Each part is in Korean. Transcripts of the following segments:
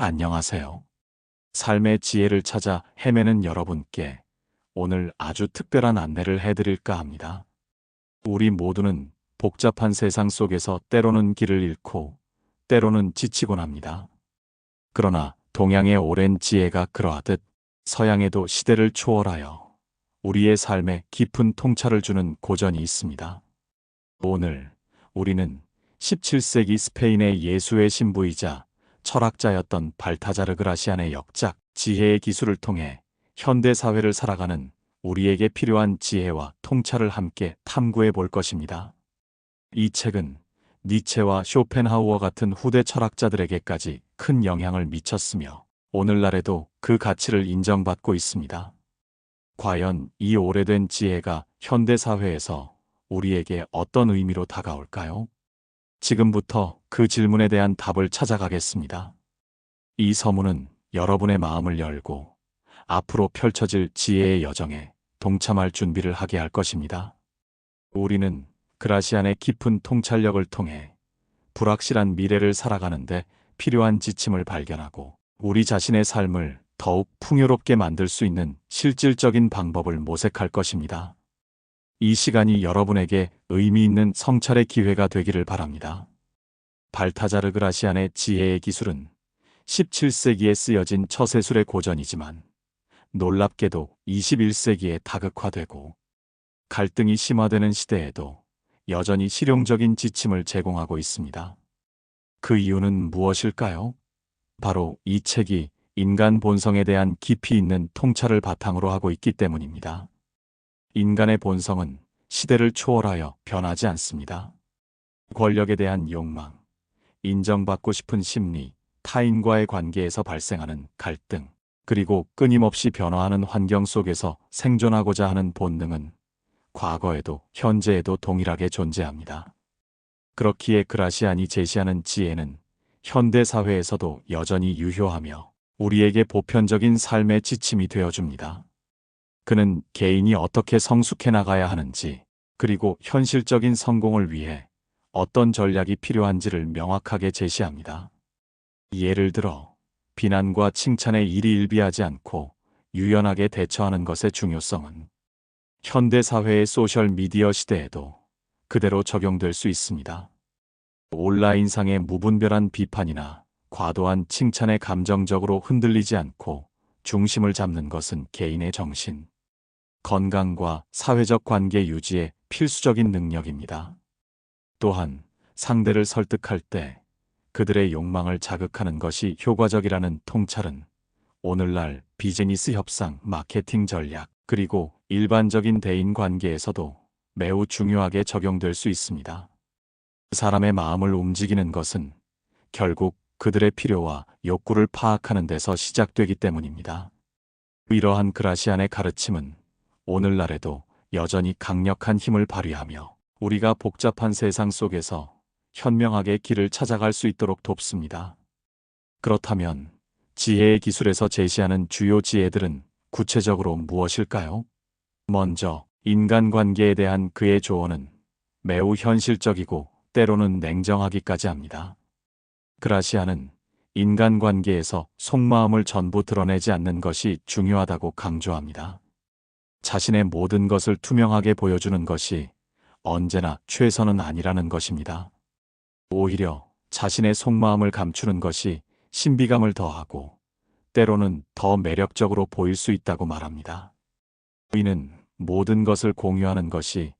안녕하세요. 삶의 지혜를 찾아 헤매는 여러분께 오늘 아주 특별한 안내를 해드릴까 합니다. 우리 모두는 복잡한 세상 속에서 때로는 길을 잃고 때로는 지치곤 합니다. 그러나 동양의 오랜 지혜가 그러하듯 서양에도 시대를 초월하여 우리의 삶에 깊은 통찰을 주는 고전이 있습니다. 오늘 우리는 17세기 스페인의 예수의 신부이자 철학자였던 발타자르 그라시안의 역작 지혜의 기술을 통해 현대 사회를 살아가는 우리에게 필요한 지혜와 통찰을 함께 탐구해 볼 것입니다. 이 책은 니체와 쇼펜하우어 같은 후대 철학자들에게까지 큰 영향을 미쳤으며 오늘날에도 그 가치를 인정받고 있습니다. 과연 이 오래된 지혜가 현대 사회에서 우리에게 어떤 의미로 다가올까요? 지금부터 그 질문에 대한 답을 찾아가겠습니다. 이 서문은 여러분의 마음을 열고 앞으로 펼쳐질 지혜의 여정에 동참할 준비를 하게 할 것입니다. 우리는 그라시안의 깊은 통찰력을 통해 불확실한 미래를 살아가는데 필요한 지침을 발견하고 우리 자신의 삶을 더욱 풍요롭게 만들 수 있는 실질적인 방법을 모색할 것입니다. 이 시간이 여러분에게 의미 있는 성찰의 기회가 되기를 바랍니다. 발타자르 그라시안의 지혜의 기술은 17세기에 쓰여진 처세술의 고전이지만 놀랍게도 21세기에 다극화되고 갈등이 심화되는 시대에도 여전히 실용적인 지침을 제공하고 있습니다. 그 이유는 무엇일까요? 바로 이 책이 인간 본성에 대한 깊이 있는 통찰을 바탕으로 하고 있기 때문입니다. 인간의 본성은 시대를 초월하여 변하지 않습니다. 권력에 대한 욕망, 인정받고 싶은 심리, 타인과의 관계에서 발생하는 갈등, 그리고 끊임없이 변화하는 환경 속에서 생존하고자 하는 본능은 과거에도 현재에도 동일하게 존재합니다. 그렇기에 그라시안이 제시하는 지혜는 현대 사회에서도 여전히 유효하며 우리에게 보편적인 삶의 지침이 되어줍니다. 그는 개인이 어떻게 성숙해 나가야 하는지, 그리고 현실적인 성공을 위해 어떤 전략이 필요한지를 명확하게 제시합니다. 예를 들어, 비난과 칭찬에 일희일비하지 않고 유연하게 대처하는 것의 중요성은 현대 사회의 소셜 미디어 시대에도 그대로 적용될 수 있습니다. 온라인상의 무분별한 비판이나 과도한 칭찬에 감정적으로 흔들리지 않고 중심을 잡는 것은 개인의 정신, 건강과 사회적 관계 유지에 필수적인 능력입니다. 또한 상대를 설득할 때 그들의 욕망을 자극하는 것이 효과적이라는 통찰은 오늘날 비즈니스 협상, 마케팅 전략, 그리고 일반적인 대인 관계에서도 매우 중요하게 적용될 수 있습니다. 사람의 마음을 움직이는 것은 결국 그들의 필요와 욕구를 파악하는 데서 시작되기 때문입니다. 이러한 그라시안의 가르침은 오늘날에도 여전히 강력한 힘을 발휘하며 우리가 복잡한 세상 속에서 현명하게 길을 찾아갈 수 있도록 돕습니다. 그렇다면 지혜의 기술에서 제시하는 주요 지혜들은 구체적으로 무엇일까요? 먼저 인간관계에 대한 그의 조언은 매우 현실적이고 때로는 냉정하기까지 합니다. 그라시안은 인간관계에서 속마음을 전부 드러내지 않는 것이 중요하다고 강조합니다. 자신의 모든 것을 투명하게 보여주는 것이 언제나 최선은 아니라는 것입니다. 오히려 자신의 속마음을 감추는 것이 신비감을 더하고 때로는 더 매력적으로 보일 수 있다고 말합니다. 이는 모든 것을 공유하는 것이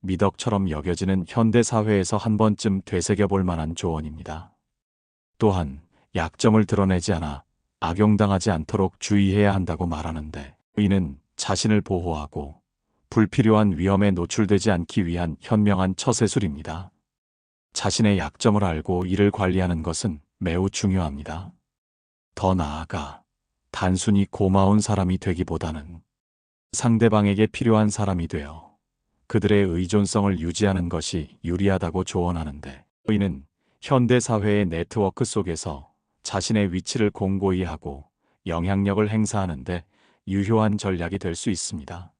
미덕처럼 여겨지는 현대 사회에서 한 번쯤 되새겨볼 만한 조언입니다. 또한 약점을 드러내지 않아 악용당하지 않도록 주의해야 한다고 말하는데 이는 자신을 보호하고 불필요한 위험에 노출되지 않기 위한 현명한 처세술입니다. 자신의 약점을 알고 이를 관리하는 것은 매우 중요합니다. 더 나아가 단순히 고마운 사람이 되기보다는 상대방에게 필요한 사람이 되어 그들의 의존성을 유지하는 것이 유리하다고 조언하는데 이는 현대 사회의 네트워크 속에서 자신의 위치를 공고히 하고 영향력을 행사하는 데 유효한 전략이 될 수 있습니다.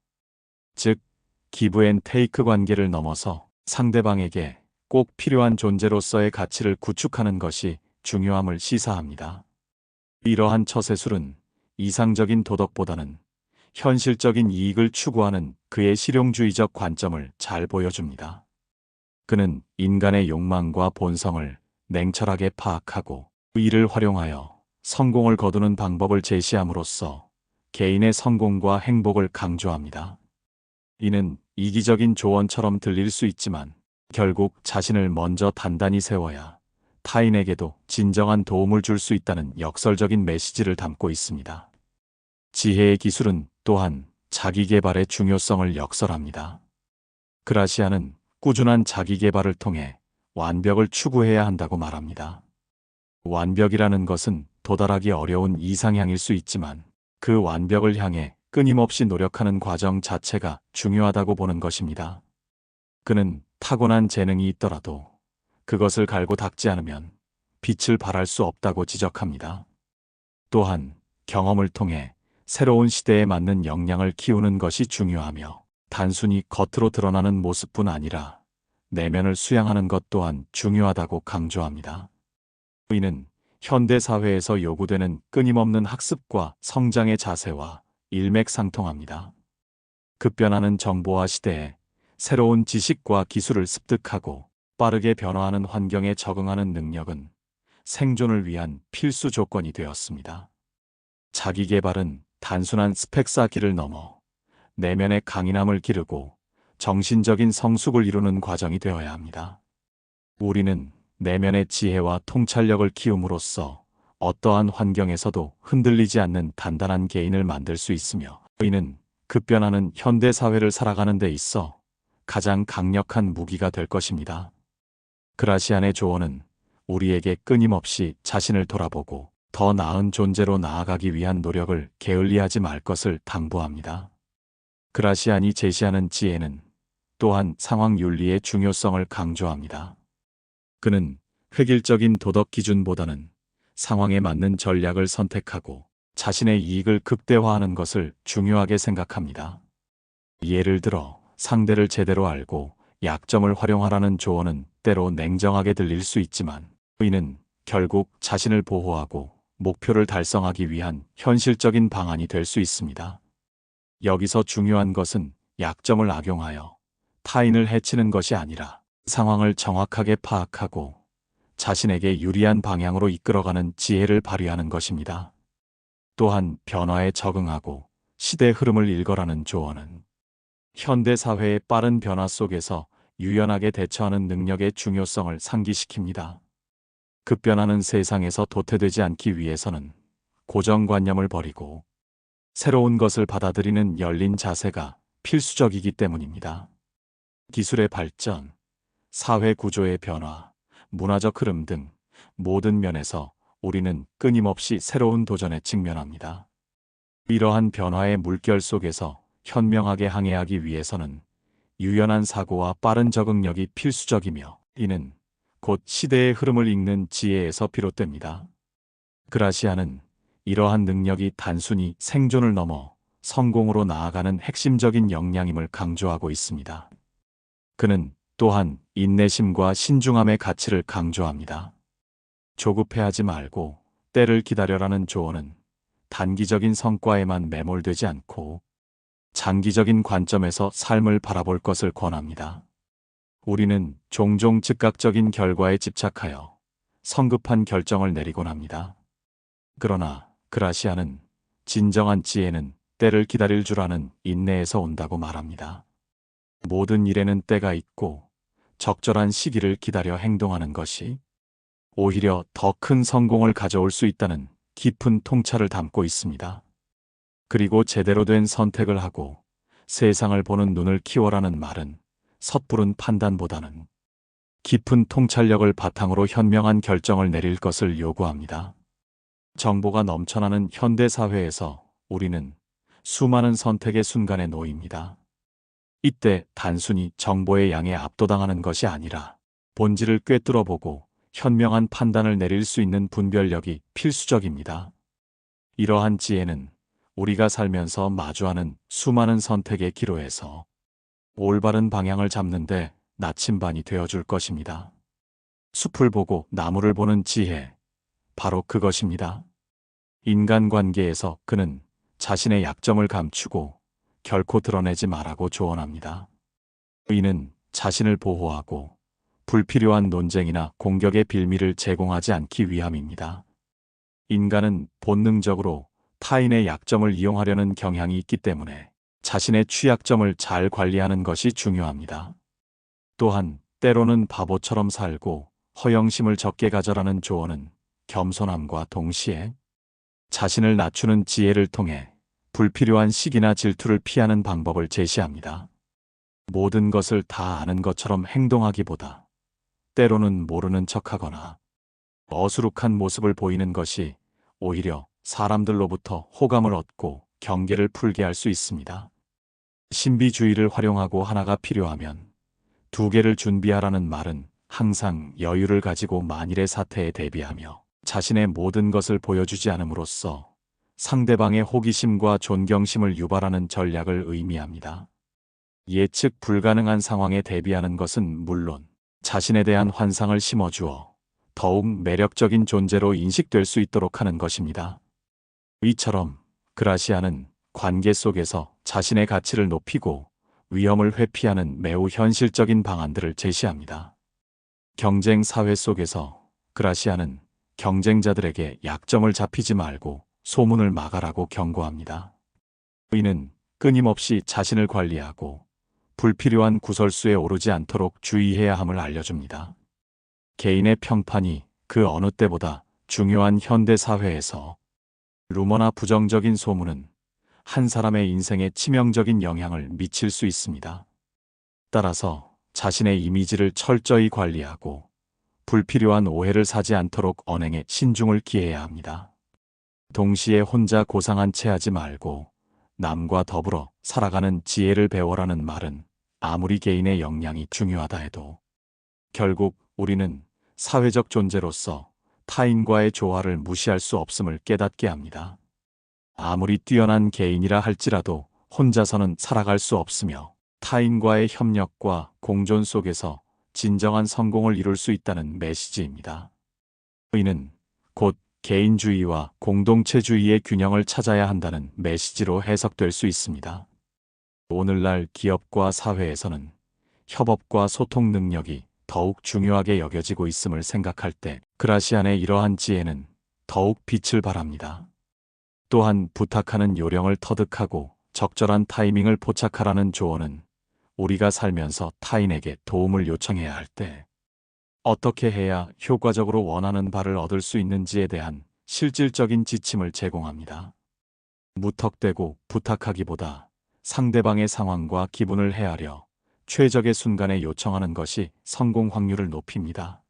즉, 기브 앤 테이크 관계를 넘어서 상대방에게 꼭 필요한 존재로서의 가치를 구축하는 것이 중요함을 시사합니다. 이러한 처세술은 이상적인 도덕보다는 현실적인 이익을 추구하는 그의 실용주의적 관점을 잘 보여줍니다. 그는 인간의 욕망과 본성을 냉철하게 파악하고 이를 활용하여 성공을 거두는 방법을 제시함으로써 개인의 성공과 행복을 강조합니다. 이는 이기적인 조언처럼 들릴 수 있지만 결국 자신을 먼저 단단히 세워야 타인에게도 진정한 도움을 줄 수 있다는 역설적인 메시지를 담고 있습니다. 지혜의 기술은 또한 자기계발의 중요성을 역설합니다. 그라시아는 꾸준한 자기계발을 통해 완벽을 추구해야 한다고 말합니다. 완벽이라는 것은 도달하기 어려운 이상향일 수 있지만 그 완벽을 향해 끊임없이 노력하는 과정 자체가 중요하다고 보는 것입니다. 그는 타고난 재능이 있더라도 그것을 갈고 닦지 않으면 빛을 발할 수 없다고 지적합니다. 또한 경험을 통해 새로운 시대에 맞는 역량을 키우는 것이 중요하며 단순히 겉으로 드러나는 모습뿐 아니라 내면을 수양하는 것 또한 중요하다고 강조합니다. 이는 현대 사회에서 요구되는 끊임없는 학습과 성장의 자세와 일맥상통합니다. 급변하는 정보화 시대에 새로운 지식과 기술을 습득하고 빠르게 변화하는 환경에 적응하는 능력은 생존을 위한 필수 조건이 되었습니다. 자기 개발은 단순한 스펙 쌓기를 넘어 내면의 강인함을 기르고 정신적인 성숙을 이루는 과정이 되어야 합니다. 우리는 내면의 지혜와 통찰력을 키움으로써 어떠한 환경에서도 흔들리지 않는 단단한 개인을 만들 수 있으며 이는 급변하는 현대 사회를 살아가는 데 있어 가장 강력한 무기가 될 것입니다. 그라시안의 조언은 우리에게 끊임없이 자신을 돌아보고 더 나은 존재로 나아가기 위한 노력을 게을리하지 말 것을 당부합니다. 그라시안이 제시하는 지혜는 또한 상황 윤리의 중요성을 강조합니다. 그는 획일적인 도덕 기준보다는 상황에 맞는 전략을 선택하고 자신의 이익을 극대화하는 것을 중요하게 생각합니다. 예를 들어 상대를 제대로 알고 약점을 활용하라는 조언은 때로 냉정하게 들릴 수 있지만 이는 결국 자신을 보호하고 목표를 달성하기 위한 현실적인 방안이 될 수 있습니다. 여기서 중요한 것은 약점을 악용하여 타인을 해치는 것이 아니라 상황을 정확하게 파악하고 자신에게 유리한 방향으로 이끌어가는 지혜를 발휘하는 것입니다. 또한 변화에 적응하고 시대 흐름을 읽어라는 조언은 현대 사회의 빠른 변화 속에서 유연하게 대처하는 능력의 중요성을 상기시킵니다. 급변하는 세상에서 도태되지 않기 위해서는 고정관념을 버리고 새로운 것을 받아들이는 열린 자세가 필수적이기 때문입니다. 기술의 발전, 사회 구조의 변화, 문화적 흐름 등 모든 면에서 우리는 끊임없이 새로운 도전에 직면합니다. 이러한 변화의 물결 속에서 현명하게 항해하기 위해서는 유연한 사고와 빠른 적응력이 필수적이며 이는 곧 시대의 흐름을 읽는 지혜에서 비롯됩니다. 그라시아는 이러한 능력이 단순히 생존을 넘어 성공으로 나아가는 핵심적인 역량임을 강조하고 있습니다. 그는 또한 인내심과 신중함의 가치를 강조합니다. 조급해하지 말고 때를 기다려라는 조언은 단기적인 성과에만 매몰되지 않고 장기적인 관점에서 삶을 바라볼 것을 권합니다. 우리는 종종 즉각적인 결과에 집착하여 성급한 결정을 내리곤 합니다. 그러나 그라시아는 진정한 지혜는 때를 기다릴 줄 아는 인내에서 온다고 말합니다. 모든 일에는 때가 있고 적절한 시기를 기다려 행동하는 것이 오히려 더 큰 성공을 가져올 수 있다는 깊은 통찰을 담고 있습니다. 그리고 제대로 된 선택을 하고 세상을 보는 눈을 키워라는 말은 섣부른 판단보다는 깊은 통찰력을 바탕으로 현명한 결정을 내릴 것을 요구합니다. 정보가 넘쳐나는 현대 사회에서 우리는 수많은 선택의 순간에 놓입니다. 이때 단순히 정보의 양에 압도당하는 것이 아니라 본질을 꿰뚫어보고 현명한 판단을 내릴 수 있는 분별력이 필수적입니다. 이러한 지혜는 우리가 살면서 마주하는 수많은 선택의 기로에서 올바른 방향을 잡는데 나침반이 되어줄 것입니다. 숲을 보고 나무를 보는 지혜, 바로 그것입니다. 인간관계에서 그는 자신의 약점을 감추고 결코 드러내지 말라고 조언합니다. 이는 자신을 보호하고 불필요한 논쟁이나 공격의 빌미를 제공하지 않기 위함입니다. 인간은 본능적으로 타인의 약점을 이용하려는 경향이 있기 때문에 자신의 취약점을 잘 관리하는 것이 중요합니다. 또한 때로는 바보처럼 살고 허영심을 적게 가져라는 조언은 겸손함과 동시에 자신을 낮추는 지혜를 통해 불필요한 시기나 질투를 피하는 방법을 제시합니다. 모든 것을 다 아는 것처럼 행동하기보다 때로는 모르는 척하거나 어수룩한 모습을 보이는 것이 오히려 사람들로부터 호감을 얻고 경계를 풀게 할 수 있습니다. 신비주의를 활용하고 하나가 필요하면 두 개를 준비하라는 말은 항상 여유를 가지고 만일의 사태에 대비하며 자신의 모든 것을 보여주지 않음으로써 상대방의 호기심과 존경심을 유발하는 전략을 의미합니다. 예측 불가능한 상황에 대비하는 것은 물론 자신에 대한 환상을 심어주어 더욱 매력적인 존재로 인식될 수 있도록 하는 것입니다. 이처럼 그라시아는 관계 속에서 자신의 가치를 높이고 위험을 회피하는 매우 현실적인 방안들을 제시합니다. 경쟁 사회 속에서 그라시아는 경쟁자들에게 약점을 잡히지 말고 소문을 막아라고 경고합니다. 이는 끊임없이 자신을 관리하고 불필요한 구설수에 오르지 않도록 주의해야 함을 알려줍니다. 개인의 평판이 그 어느 때보다 중요한 현대 사회에서 루머나 부정적인 소문은 한 사람의 인생에 치명적인 영향을 미칠 수 있습니다. 따라서 자신의 이미지를 철저히 관리하고 불필요한 오해를 사지 않도록 언행에 신중을 기해야 합니다. 동시에 혼자 고상한 채 하지 말고 남과 더불어 살아가는 지혜를 배워라는 말은 아무리 개인의 역량이 중요하다 해도 결국 우리는 사회적 존재로서 타인과의 조화를 무시할 수 없음을 깨닫게 합니다. 아무리 뛰어난 개인이라 할지라도 혼자서는 살아갈 수 없으며 타인과의 협력과 공존 속에서 진정한 성공을 이룰 수 있다는 메시지입니다. 이는 곧 개인주의와 공동체주의의 균형을 찾아야 한다는 메시지로 해석될 수 있습니다. 오늘날 기업과 사회에서는 협업과 소통 능력이 더욱 중요하게 여겨지고 있음을 생각할 때 그라시안의 이러한 지혜는 더욱 빛을 발합니다. 또한 부탁하는 요령을 터득하고 적절한 타이밍을 포착하라는 조언은 우리가 살면서 타인에게 도움을 요청해야 할 때 어떻게 해야 효과적으로 원하는 바를 얻을 수 있는지에 대한 실질적인 지침을 제공합니다. 무턱대고 부탁하기보다 상대방의 상황과 기분을 헤아려 최적의 순간에 요청하는 것이 성공 확률을 높입니다.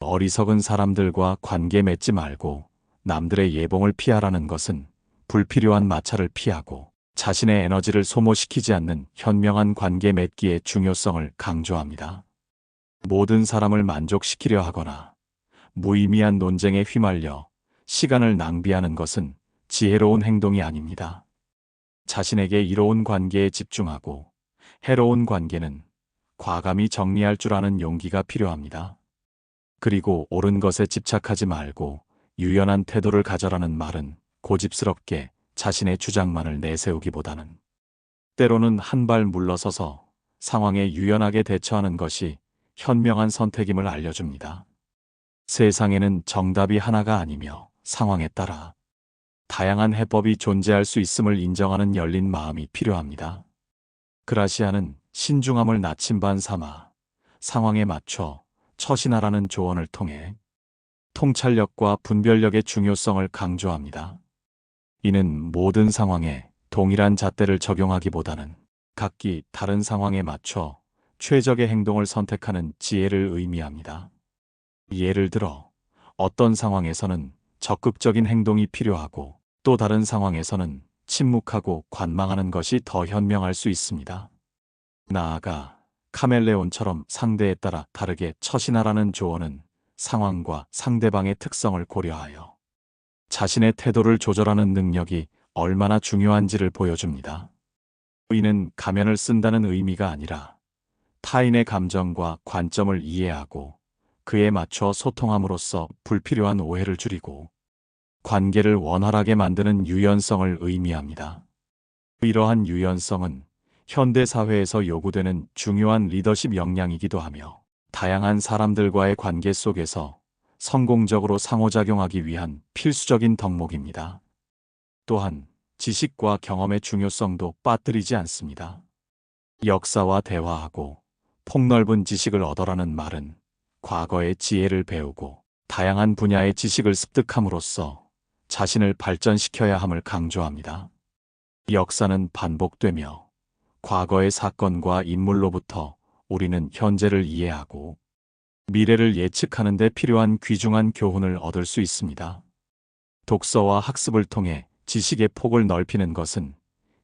어리석은 사람들과 관계 맺지 말고 남들의 예봉을 피하라는 것은 불필요한 마찰을 피하고 자신의 에너지를 소모시키지 않는 현명한 관계 맺기의 중요성을 강조합니다. 모든 사람을 만족시키려 하거나 무의미한 논쟁에 휘말려 시간을 낭비하는 것은 지혜로운 행동이 아닙니다. 자신에게 이로운 관계에 집중하고 해로운 관계는 과감히 정리할 줄 아는 용기가 필요합니다. 그리고 옳은 것에 집착하지 말고 유연한 태도를 가져라는 말은 고집스럽게 자신의 주장만을 내세우기보다는 때로는 한 발 물러서서 상황에 유연하게 대처하는 것이 현명한 선택임을 알려줍니다. 세상에는 정답이 하나가 아니며 상황에 따라 다양한 해법이 존재할 수 있음을 인정하는 열린 마음이 필요합니다. 그라시아는 신중함을 나침반 삼아 상황에 맞춰 처신하라는 조언을 통해 통찰력과 분별력의 중요성을 강조합니다. 이는 모든 상황에 동일한 잣대를 적용하기보다는 각기 다른 상황에 맞춰 최적의 행동을 선택하는 지혜를 의미합니다. 예를 들어 어떤 상황에서는 적극적인 행동이 필요하고 또 다른 상황에서는 침묵하고 관망하는 것이 더 현명할 수 있습니다. 나아가 카멜레온처럼 상대에 따라 다르게 처신하라는 조언은 상황과 상대방의 특성을 고려하여 자신의 태도를 조절하는 능력이 얼마나 중요한지를 보여줍니다. 이는 가면을 쓴다는 의미가 아니라 타인의 감정과 관점을 이해하고 그에 맞춰 소통함으로써 불필요한 오해를 줄이고 관계를 원활하게 만드는 유연성을 의미합니다. 이러한 유연성은 현대 사회에서 요구되는 중요한 리더십 역량이기도 하며 다양한 사람들과의 관계 속에서 성공적으로 상호작용하기 위한 필수적인 덕목입니다. 또한 지식과 경험의 중요성도 빠뜨리지 않습니다. 역사와 대화하고 폭넓은 지식을 얻어라는 말은 과거의 지혜를 배우고 다양한 분야의 지식을 습득함으로써 자신을 발전시켜야 함을 강조합니다. 역사는 반복되며 과거의 사건과 인물로부터 우리는 현재를 이해하고 미래를 예측하는 데 필요한 귀중한 교훈을 얻을 수 있습니다. 독서와 학습을 통해 지식의 폭을 넓히는 것은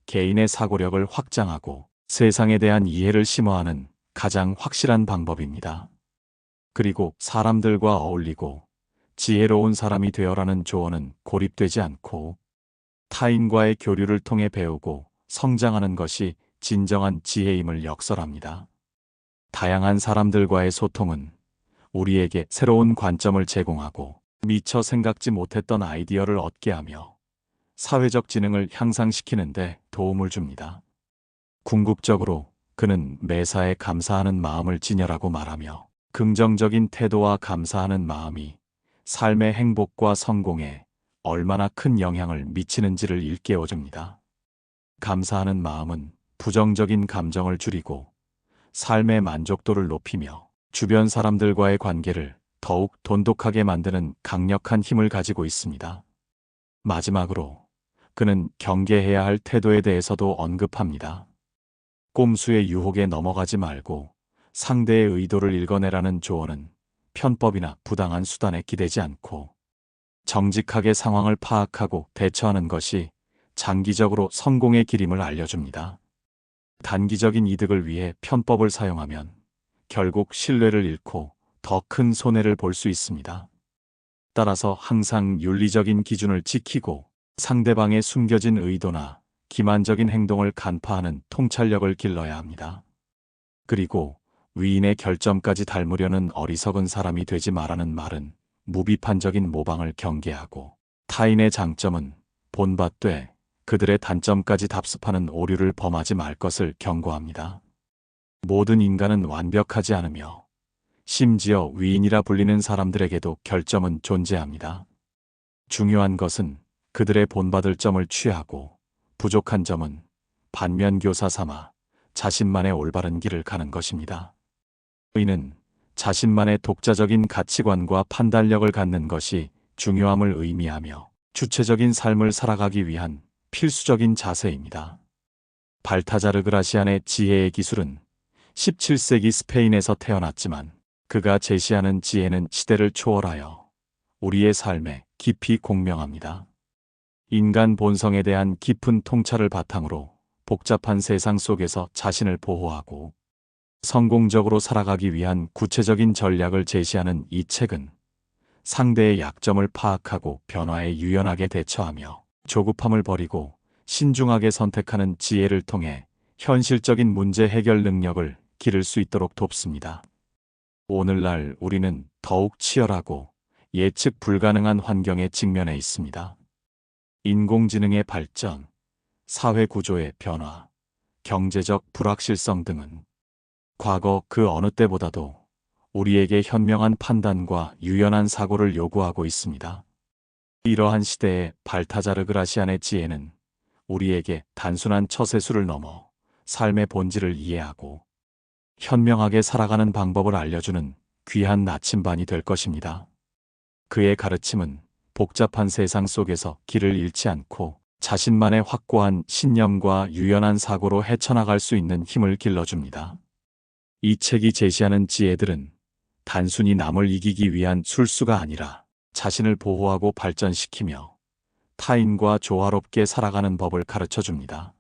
개인의 사고력을 확장하고 세상에 대한 이해를 심화하는 가장 확실한 방법입니다. 그리고 사람들과 어울리고 지혜로운 사람이 되어라는 조언은 고립되지 않고 타인과의 교류를 통해 배우고 성장하는 것이 진정한 지혜임을 역설합니다. 다양한 사람들과의 소통은 우리에게 새로운 관점을 제공하고 미처 생각지 못했던 아이디어를 얻게 하며 사회적 지능을 향상시키는 데 도움을 줍니다. 궁극적으로 그는 매사에 감사하는 마음을 지녀라고 말하며 긍정적인 태도와 감사하는 마음이 삶의 행복과 성공에 얼마나 큰 영향을 미치는지를 일깨워줍니다. 감사하는 마음은 부정적인 감정을 줄이고 삶의 만족도를 높이며 주변 사람들과의 관계를 더욱 돈독하게 만드는 강력한 힘을 가지고 있습니다. 마지막으로 그는 경계해야 할 태도에 대해서도 언급합니다. 꼼수의 유혹에 넘어가지 말고 상대의 의도를 읽어내라는 조언은 편법이나 부당한 수단에 기대지 않고 정직하게 상황을 파악하고 대처하는 것이 장기적으로 성공의 길임을 알려줍니다. 단기적인 이득을 위해 편법을 사용하면 결국 신뢰를 잃고 더 큰 손해를 볼 수 있습니다. 따라서 항상 윤리적인 기준을 지키고 상대방의 숨겨진 의도나 기만적인 행동을 간파하는 통찰력을 길러야 합니다. 그리고 위인의 결점까지 닮으려는 어리석은 사람이 되지 말라는 말은 무비판적인 모방을 경계하고 타인의 장점은 본받되 그들의 단점까지 답습하는 오류를 범하지 말 것을 경고합니다. 모든 인간은 완벽하지 않으며 심지어 위인이라 불리는 사람들에게도 결점은 존재합니다. 중요한 것은 그들의 본받을 점을 취하고 부족한 점은 반면교사 삼아 자신만의 올바른 길을 가는 것입니다. 의는 자신만의 독자적인 가치관과 판단력을 갖는 것이 중요함을 의미하며 주체적인 삶을 살아가기 위한 필수적인 자세입니다. 발타자르 그라시안의 지혜의 기술은 17세기 스페인에서 태어났지만 그가 제시하는 지혜는 시대를 초월하여 우리의 삶에 깊이 공명합니다. 인간 본성에 대한 깊은 통찰을 바탕으로 복잡한 세상 속에서 자신을 보호하고 성공적으로 살아가기 위한 구체적인 전략을 제시하는 이 책은 상대의 약점을 파악하고 변화에 유연하게 대처하며 조급함을 버리고 신중하게 선택하는 지혜를 통해 현실적인 문제 해결 능력을 기를 수 있도록 돕습니다. 오늘날 우리는 더욱 치열하고 예측 불가능한 환경에 직면해 있습니다. 인공지능의 발전, 사회 구조의 변화, 경제적 불확실성 등은 과거 그 어느 때보다도 우리에게 현명한 판단과 유연한 사고를 요구하고 있습니다. 이러한 시대에 발타자르 그라시안의 지혜는 우리에게 단순한 처세술을 넘어 삶의 본질을 이해하고 현명하게 살아가는 방법을 알려주는 귀한 나침반이 될 것입니다. 그의 가르침은 복잡한 세상 속에서 길을 잃지 않고 자신만의 확고한 신념과 유연한 사고로 헤쳐나갈 수 있는 힘을 길러줍니다. 이 책이 제시하는 지혜들은 단순히 남을 이기기 위한 술수가 아니라 자신을 보호하고 발전시키며 타인과 조화롭게 살아가는 법을 가르쳐줍니다.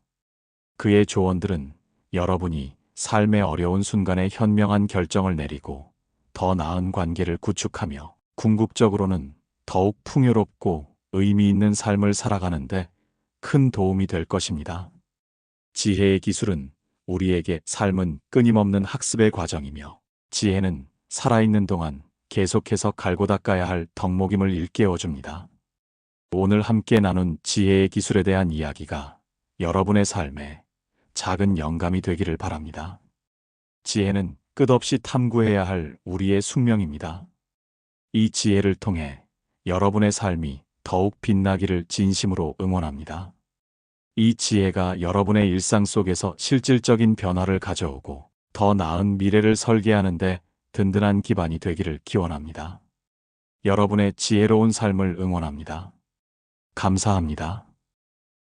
그의 조언들은 여러분이 삶의 어려운 순간에 현명한 결정을 내리고 더 나은 관계를 구축하며 궁극적으로는 더욱 풍요롭고 의미 있는 삶을 살아가는데 큰 도움이 될 것입니다. 지혜의 기술은 우리에게 삶은 끊임없는 학습의 과정이며 지혜는 살아있는 동안 계속해서 갈고 닦아야 할 덕목임을 일깨워줍니다. 오늘 함께 나눈 지혜의 기술에 대한 이야기가 여러분의 삶에 작은 영감이 되기를 바랍니다. 지혜는 끝없이 탐구해야 할 우리의 숙명입니다. 이 지혜를 통해 여러분의 삶이 더욱 빛나기를 진심으로 응원합니다. 이 지혜가 여러분의 일상 속에서 실질적인 변화를 가져오고 더 나은 미래를 설계하는데 든든한 기반이 되기를 기원합니다. 여러분의 지혜로운 삶을 응원합니다. 감사합니다.